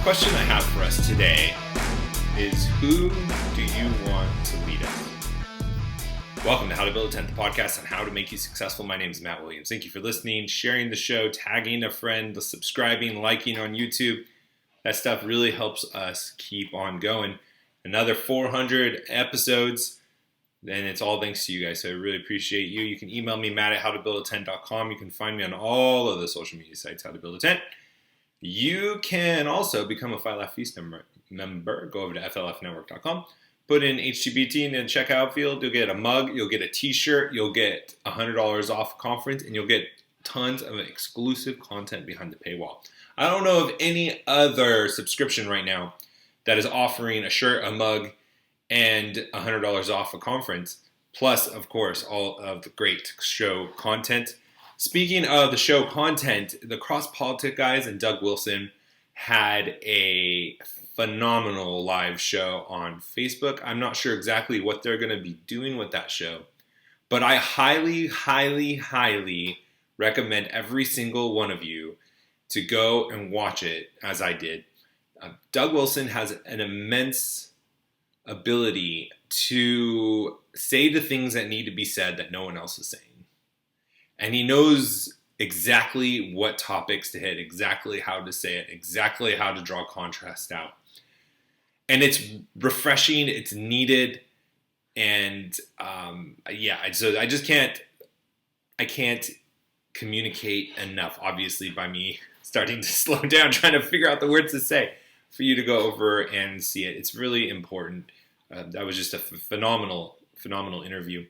Question I have for us today is, who do you want to lead us? Welcome to How to Build a 10th podcast on how to make you successful. My name is Matt Williams. Thank you for listening, sharing the show, tagging a friend, subscribing, liking on YouTube. That stuff really helps us keep on going. Another 400 episodes, and it's all thanks to you guys, so I really appreciate you. You can email me, matt@howtobuildatent.com. You can find me on all of the social media sites, How to Build a Tent. You can also become a Five Laugh Feast member. Go over to flfnetwork.com. Put in HTBT in the checkout field. You'll get a mug. You'll get a t-shirt. You'll get $100 off conference. And you'll get tons of exclusive content behind the paywall. I don't know of any other subscription right now that is offering a shirt, a mug, and $100 off a conference. Plus, of course, all of the great show content. Speaking of the show content, the Cross Politic guys and Doug Wilson had a phenomenal live show on Facebook. I'm not sure exactly what they're going to be doing with that show, but I highly, highly, highly recommend every single one of you to go and watch it as I did. Doug Wilson has an immense ability to say the things that need to be said that no one else is saying. And he knows exactly what topics to hit, exactly how to say it, exactly how to draw contrast out. And it's refreshing, it's needed, and so I can't communicate enough, obviously, by me starting to slow down, trying to figure out the words to say, for you to go over and see it. It's really important. That was just a phenomenal interview.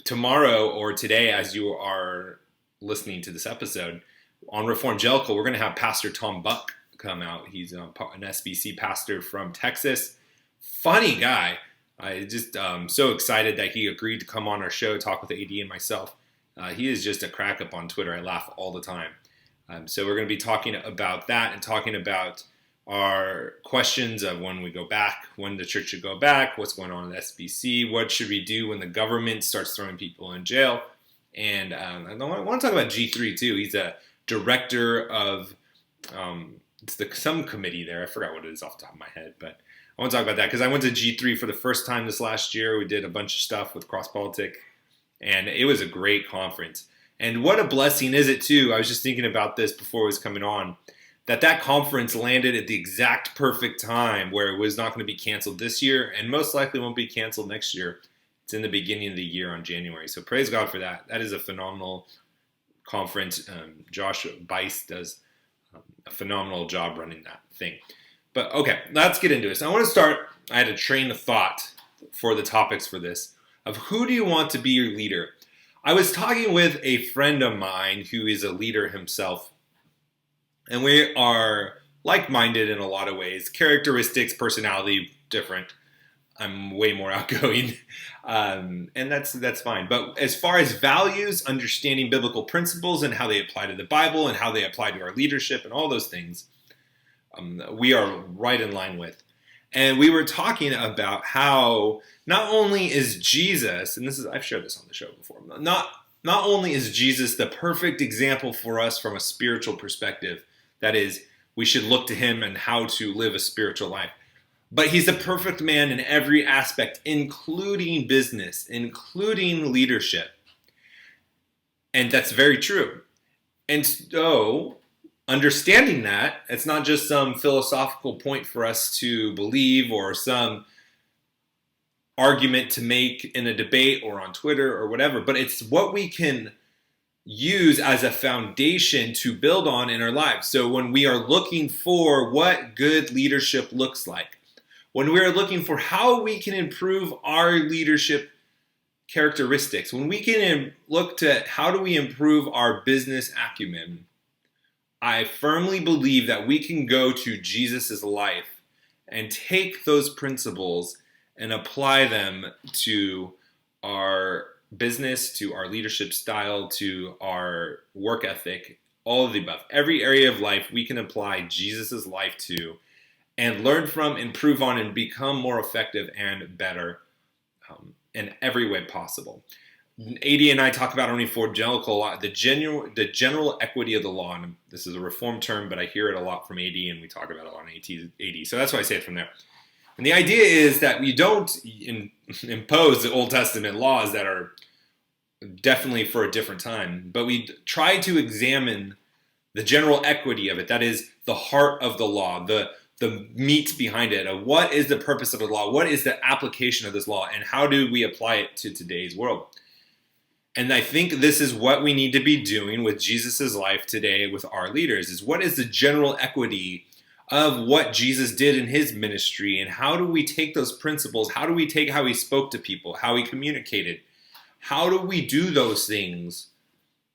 Tomorrow or today, as you are listening to this episode, on Reformgelical, we're going to have Pastor Tom Buck come out. He's an SBC pastor from Texas. Funny guy. I just so excited that he agreed to come on our show, talk with AD and myself. He is just a crack up on Twitter. I laugh all the time. So we're going to be talking about that and talking about our questions of when we go back, when the church should go back, what's going on in SBC, what should we do when the government starts throwing people in jail. And I want to talk about G3 too. He's a director of some committee there. I forgot what it is off the top of my head, but I want to talk about that because I went to G3 for the first time this last year. We did a bunch of stuff with Cross Politic, and it was a great conference. And what a blessing is it too. I was just thinking about this before it was coming on, that conference landed at the exact perfect time where it was not going to be canceled this year and most likely won't be canceled next year. It's in the beginning of the year on January. So praise God for that. That is a phenomenal conference. Josh Bice does a phenomenal job running that thing. But okay, let's get into it. So I want to start, I had a train of thought for the topics for this, of who do you want to be your leader? I was talking with a friend of mine who is a leader himself. And we are like-minded in a lot of ways. Characteristics, personality, different. I'm way more outgoing, and that's fine. But as far as values, understanding biblical principles and how they apply to the Bible and how they apply to our leadership and all those things, we are right in line with. And we were talking about how not only is Jesus, and I've shared this on the show before, not only is Jesus the perfect example for us from a spiritual perspective, that is, we should look to him and how to live a spiritual life. But he's the perfect man in every aspect, including business, including leadership. And that's very true. And so, understanding that, it's not just some philosophical point for us to believe or some argument to make in a debate or on Twitter or whatever, but it's what we can use as a foundation to build on in our lives. So when we are looking for what good leadership looks like, when we are looking for how we can improve our leadership characteristics, when we can look to how do we improve our business acumen, I firmly believe that we can go to Jesus' life and take those principles and apply them to our business, to our leadership style, to our work ethic, all of the above. Every area of life we can apply Jesus' life to and learn from, improve on, and become more effective and better in every way possible. AD and I talk about on evangelical a lot, the general equity of the law. And this is a reformed term, but I hear it a lot from AD, and we talk about it a lot on AD. So that's why I say it from there. And the idea is that we don't impose the Old Testament laws that are definitely for a different time, but we try to examine the general equity of it. That is the heart of the law, the meat behind it, of what is the purpose of the law, what is the application of this law, and how do we apply it to today's world. And I think this is what we need to be doing with Jesus' life today with our leaders, is what is the general equity of what Jesus did in his ministry, and how do we take those principles, how do we take how he spoke to people, how he communicated, how do we do those things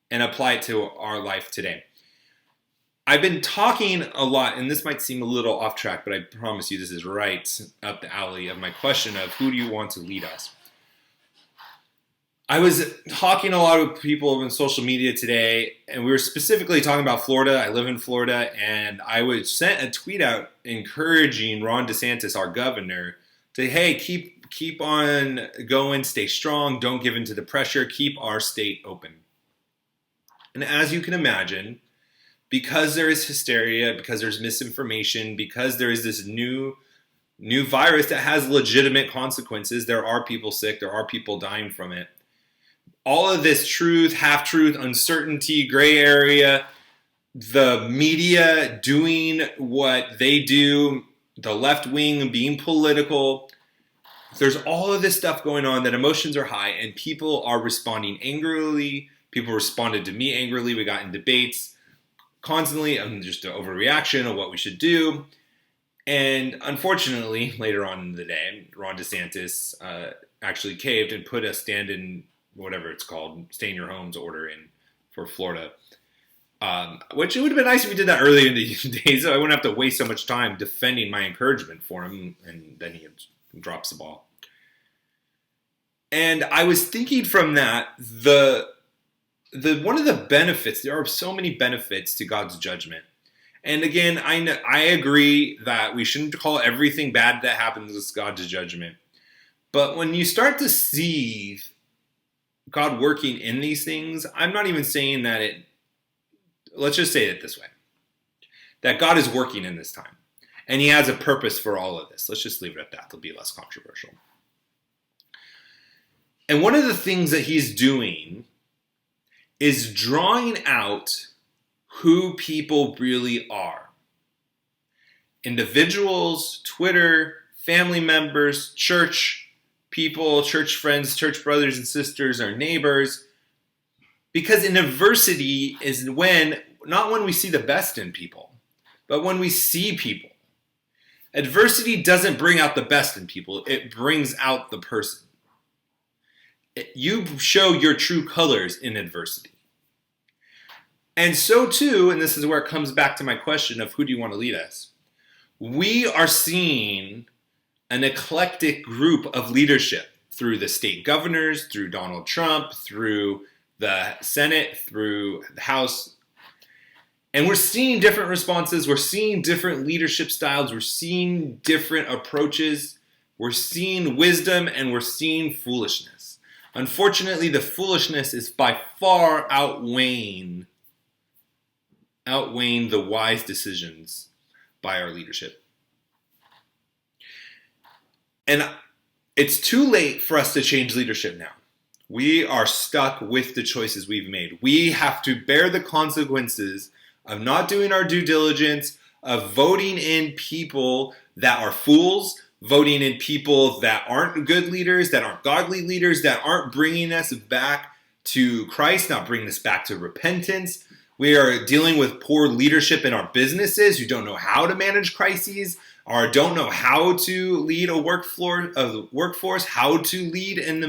and apply it to our life today. I've been talking a lot, and this might seem a little off track, but I promise you this is right up the alley of my question of who do you want to lead us? I was talking a lot with people on social media today, and we were specifically talking about Florida. I live in Florida, and I sent a tweet out encouraging Ron DeSantis, our governor, to, hey, keep on going, stay strong, don't give in to the pressure, keep our state open. And as you can imagine, because there is hysteria, because there's misinformation, because there is this new virus that has legitimate consequences, there are people sick, there are people dying from it. All of this truth, half-truth, uncertainty, gray area, the media doing what they do, the left wing being political, there's all of this stuff going on that emotions are high and people are responding angrily. People responded to me angrily. We got in debates constantly on just an overreaction of what we should do. And unfortunately, later on in the day, Ron DeSantis actually caved and put a stand-in, whatever it's called, stay in your homes order in for Florida. Which it would have been nice if we did that earlier in the days, so I wouldn't have to waste so much time defending my encouragement for him, and then he drops the ball. And I was thinking from that, one of the benefits, there are so many benefits to God's judgment. And again, I agree that we shouldn't call everything bad that happens as God's judgment. But when you start to see God working in these things, I'm not even saying that let's just say it this way, that God is working in this time. And he has a purpose for all of this. Let's just leave it at that. It'll be less controversial. And one of the things that he's doing is drawing out who people really are. Individuals, Twitter, family members, church people, church friends, church brothers and sisters, our neighbors. Because in adversity is not when we see the best in people, but when we see people. Adversity doesn't bring out the best in people, it brings out the person. You show your true colors in adversity. And so too, and this is where it comes back to my question of who do you want to lead us? We are seeing an eclectic group of leadership through the state governors, through Donald Trump, through the Senate, through the House. And we're seeing different responses. We're seeing different leadership styles. We're seeing different approaches. We're seeing wisdom and we're seeing foolishness. Unfortunately, the foolishness is by far outweighing the wise decisions by our leadership. And it's too late for us to change leadership now. We are stuck with the choices we've made. We have to bear the consequences of not doing our due diligence, of voting in people that are fools, voting in people that aren't good leaders, that aren't godly leaders, that aren't bringing us back to Christ, not bringing us back to repentance. We are dealing with poor leadership in our businesses who don't know how to manage crises, or don't know how to lead a workforce, how to lead in the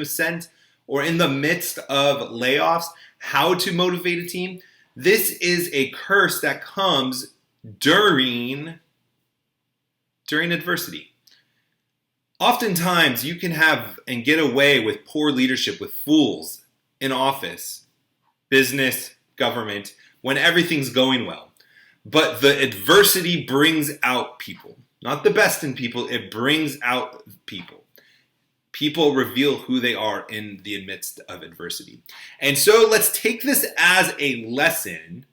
midst of layoffs, how to motivate a team. This is a curse that comes during adversity. Oftentimes, you can have and get away with poor leadership with fools in office, business, government, when everything's going well. But the adversity brings out people. Not the best in people, it brings out people. People reveal who they are in the midst of adversity. And so let's take this as a lesson.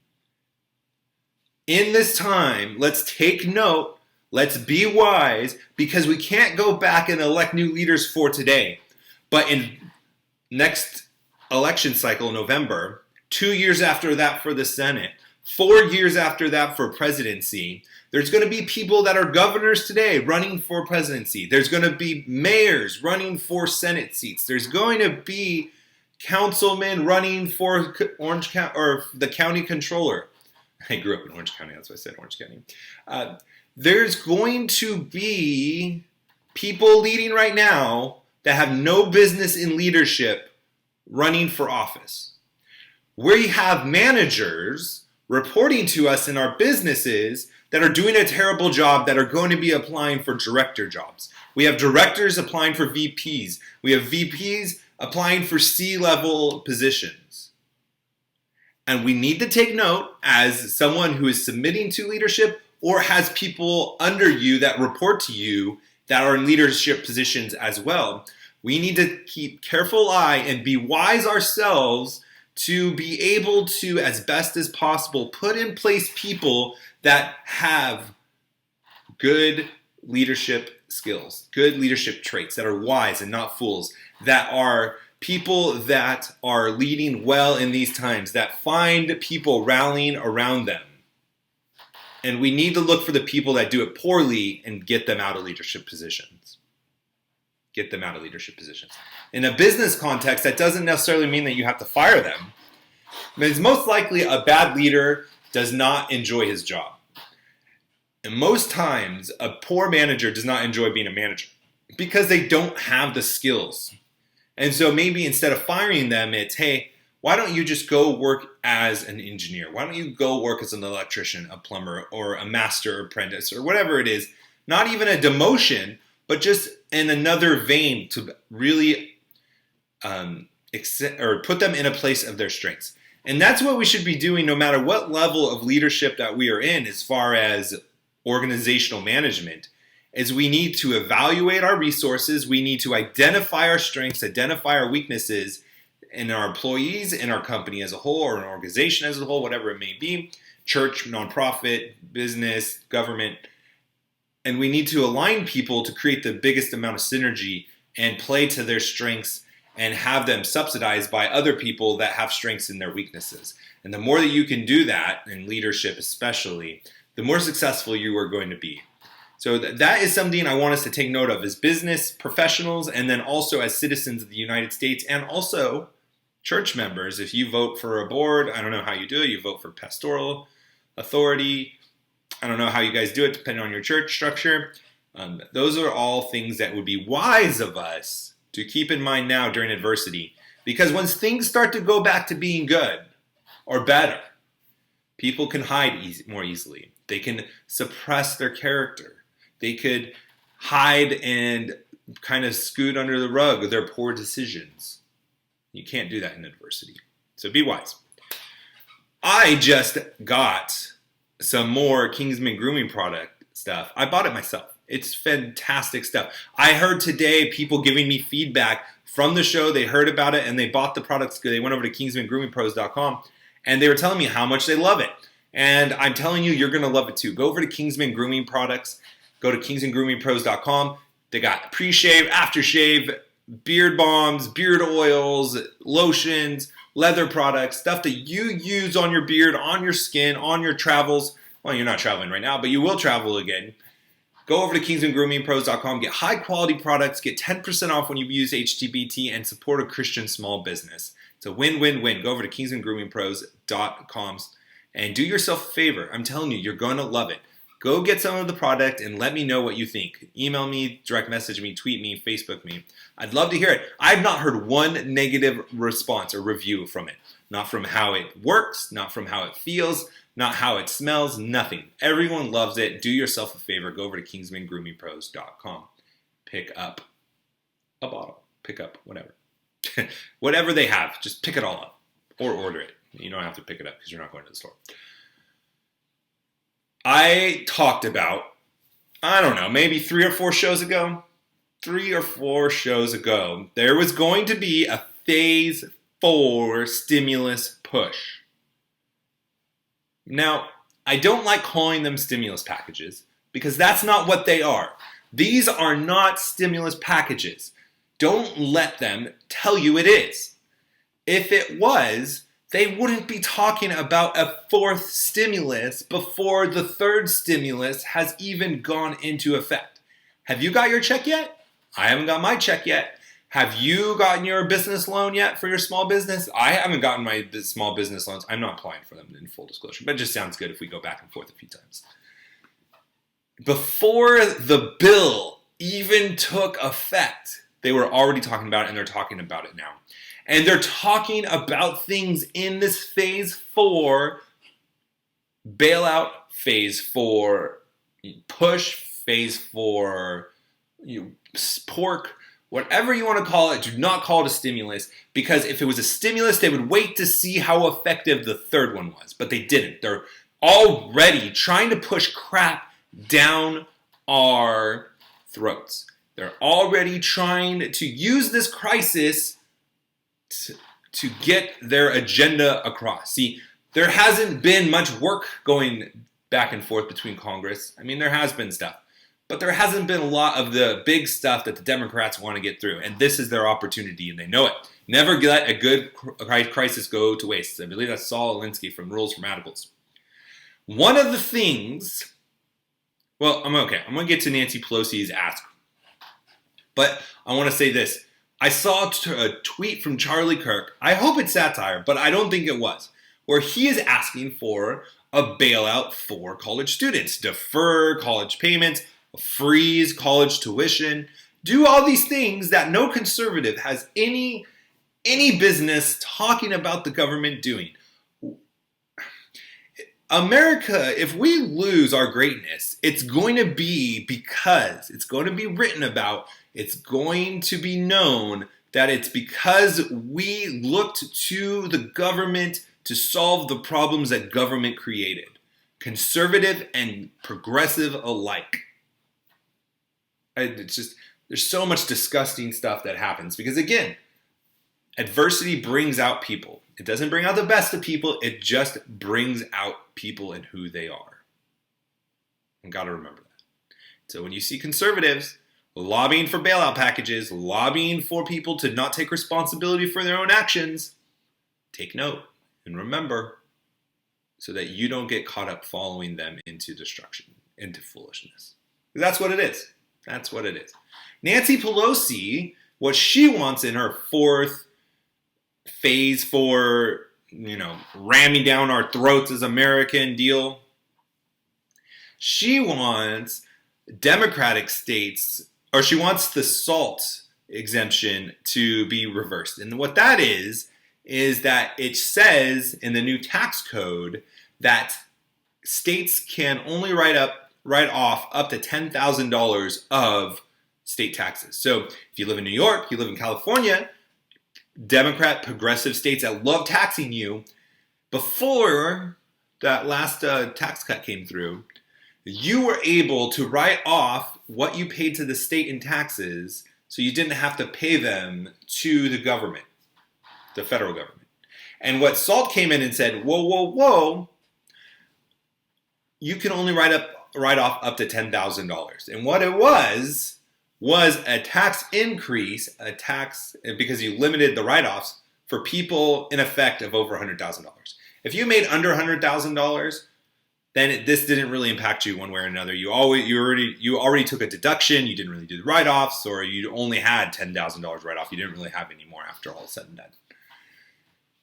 In this time, let's take note, let's be wise, because we can't go back and elect new leaders for today. But in next election cycle, November, 2 years after that for the Senate, 4 years after that for presidency, there's going to be people that are governors today running for presidency. There's going to be mayors running for Senate seats. There's going to be councilmen running for Orange County or the county controller. I grew up in Orange County, that's why I said Orange County. There's going to be people leading right now that have no business in leadership running for office. We have managers reporting to us in our businesses that are doing a terrible job that are going to be applying for director jobs. We have directors applying for VPs. We have VPs applying for C-level positions. And we need to take note as someone who is submitting to leadership or has people under you that report to you that are in leadership positions as well. We need to keep careful eye and be wise ourselves to be able to, as best as possible, put in place people that have good leadership skills, good leadership traits, that are wise and not fools, that are people that are leading well in these times, that find people rallying around them. And we need to look for the people that do it poorly and get them out of leadership positions. Get them out of leadership positions. In a business context, that doesn't necessarily mean that you have to fire them. It's most likely a bad leader does not enjoy his job. And most times, a poor manager does not enjoy being a manager because they don't have the skills. And so maybe instead of firing them, it's, hey, why don't you just go work as an engineer? Why don't you go work as an electrician, a plumber, or a master apprentice, or whatever it is? Not even a demotion, but just in another vein to really put them in a place of their strengths. And that's what we should be doing no matter what level of leadership that we are in as far as organizational management, is we need to evaluate our resources, we need to identify our strengths, identify our weaknesses in our employees, in our company as a whole, or an organization as a whole, whatever it may be, church, nonprofit, business, government, and we need to align people to create the biggest amount of synergy and play to their strengths and have them subsidized by other people that have strengths in their weaknesses. And the more that you can do that, in leadership especially, the more successful you are going to be. So that is something I want us to take note of as business professionals, and then also as citizens of the United States, and also church members. If you vote for a board, I don't know how you do it, you vote for pastoral authority, I don't know how you guys do it depending on your church structure. Those are all things that would be wise of us to keep in mind now during adversity. Because once things start to go back to being good or better, people can hide more easily. They can suppress their character. They could hide and kind of scoot under the rug with their poor decisions. You can't do that in adversity. So be wise. I just got some more Kingsman grooming product stuff. I bought it myself. It's fantastic stuff. I heard today people giving me feedback from the show. They heard about it and they bought the products. They went over to KingsmanGroomingPros.com and they were telling me how much they love it. And I'm telling you, you're going to love it too. Go over to Kingsman Grooming Products. Go to KingsmanGroomingPros.com. They got pre-shave, aftershave, beard balms, beard oils, lotions, leather products, stuff that you use on your beard, on your skin, on your travels. Well, you're not traveling right now, but you will travel again. Go over to KingsmanGroomingPros.com, get high quality products, get 10% off when you use HTBT, and support a Christian small business. It's a win-win-win. Go over to KingsmanGroomingPros.com and do yourself a favor. I'm telling you, you're going to love it. Go get some of the product and let me know what you think. Email me, direct message me, tweet me, Facebook me. I'd love to hear it. I've not heard one negative response or review from it. Not from how it works, not from how it feels, not how it smells, nothing. Everyone loves it. Do yourself a favor. Go over to KingsmanGroomingPros.com. Pick up a bottle. Pick up whatever. Whatever they have, just pick it all up or order it. You don't have to pick it up because you're not going to the store. I talked about, I don't know, maybe 3 or 4 shows ago, 3 or 4 shows ago, there was going to be a phase 4 stimulus push. Now, I don't like calling them stimulus packages because that's not what they are. These are not stimulus packages. Don't let them tell you it is. If it was, they wouldn't be talking about a 4th stimulus before the 3rd stimulus has even gone into effect. Have you got your check yet? I haven't got my check yet. Have you gotten your business loan yet for your small business? I haven't gotten my small business loans. I'm not applying for them in full disclosure, but it just sounds good if we go back and forth a few times. Before the bill even took effect, they were already talking about it, and they're talking about it now. And they're talking about things in this phase 4 bailout, phase 4 push, phase 4 pork, whatever you want to call it. Do not call it a stimulus, because if it was a stimulus, they would wait to see how effective the 3rd one was. But they didn't. They're already trying to push crap down our throats. They're already trying to use this crisis to get their agenda across. See, there hasn't been much work going back and forth between Congress. I mean, there has been stuff, but there hasn't been a lot of the big stuff that the Democrats want to get through, and this is their opportunity, and they know it. Never let a good crisis go to waste. I believe that's Saul Alinsky from Rules for Radicals. One of the things, well, I'm going to get to Nancy Pelosi's ask, but I want to say this. I saw a tweet from Charlie Kirk. I hope it's satire, but I don't think it was, where he is asking for a bailout for college students, defer college payments, freeze college tuition, do all these things that no conservative has any business talking about the government doing. America, if we lose our greatness, it's going to be because it's going to be written about. It's going to be known that it's because we looked to the government to solve the problems that government created, conservative and progressive alike. It's just, there's so much disgusting stuff that happens because, again, adversity brings out people. It doesn't bring out the best of people. It just brings out people and who they are. And got to remember that. So when you see conservatives lobbying for bailout packages, lobbying for people to not take responsibility for their own actions, take note and remember so that you don't get caught up following them into destruction, into foolishness. That's what it is. That's what it is. Nancy Pelosi, what she wants in her 4th phase 4, ramming down our throats as American deal, she wants Democratic states, or she wants the SALT exemption to be reversed. And what that is that it says in the new tax code that states can only write off up to $10,000 of state taxes. So if you live in New York, you live in California, Democrat progressive states that love taxing you, before that last tax cut came through, you were able to write off what you paid to the state in taxes, so you didn't have to pay them to the government, the federal government. And what SALT came in and said, whoa, you can only write off up to $10,000. And what it was a tax increase, because you limited the write-offs for people in effect of over $100,000. If you made under $100,000, then this didn't really impact you one way or another. You already took a deduction. You didn't really do the write-offs, or you only had $10,000 write-off. You didn't really have any more after all is said and done.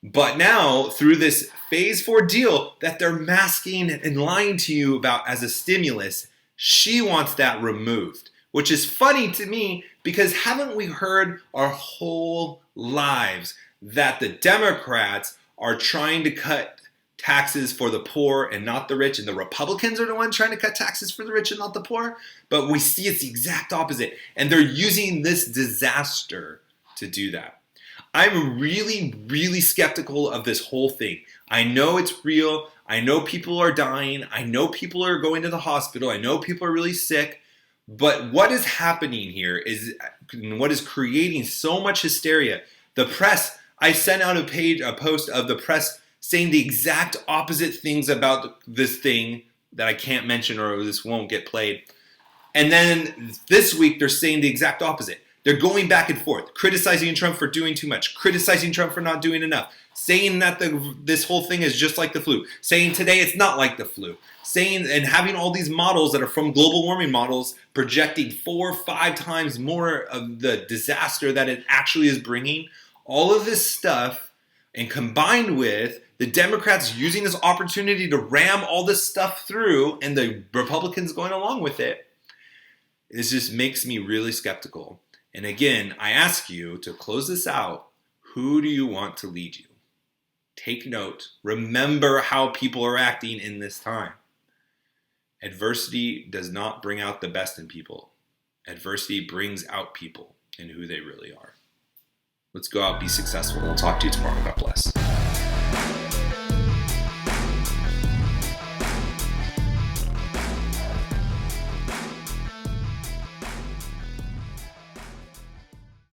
But now, through this phase 4 deal that they're masking and lying to you about as a stimulus, she wants that removed, which is funny to me because haven't we heard our whole lives that the Democrats are trying to cut taxes for the poor and not the rich, and the Republicans are the ones trying to cut taxes for the rich and not the poor? But we see it's the exact opposite, and they're using this disaster to do that. I'm really, really skeptical of this whole thing. I know it's real. I know people are dying. I know people are going to the hospital. I know people are really sick. But what is happening here is what is creating so much hysteria. The press, I sent out a post of the press saying the exact opposite things about this thing that I can't mention or this won't get played. And then this week they're saying the exact opposite. They're going back and forth, criticizing Trump for doing too much, criticizing Trump for not doing enough, saying that this whole thing is just like the flu, saying today it's not like the flu, saying and having all these models that are from global warming models projecting 4 or 5 times more of the disaster that it actually is bringing. All of this stuff, and combined with the Democrats using this opportunity to ram all this stuff through and the Republicans going along with it, it just makes me really skeptical. And again, I ask you to close this out. Who do you want to lead you? Take note. Remember how people are acting in this time. Adversity does not bring out the best in people. Adversity brings out people and who they really are. Let's go out, be successful. I'll talk to you tomorrow. God bless.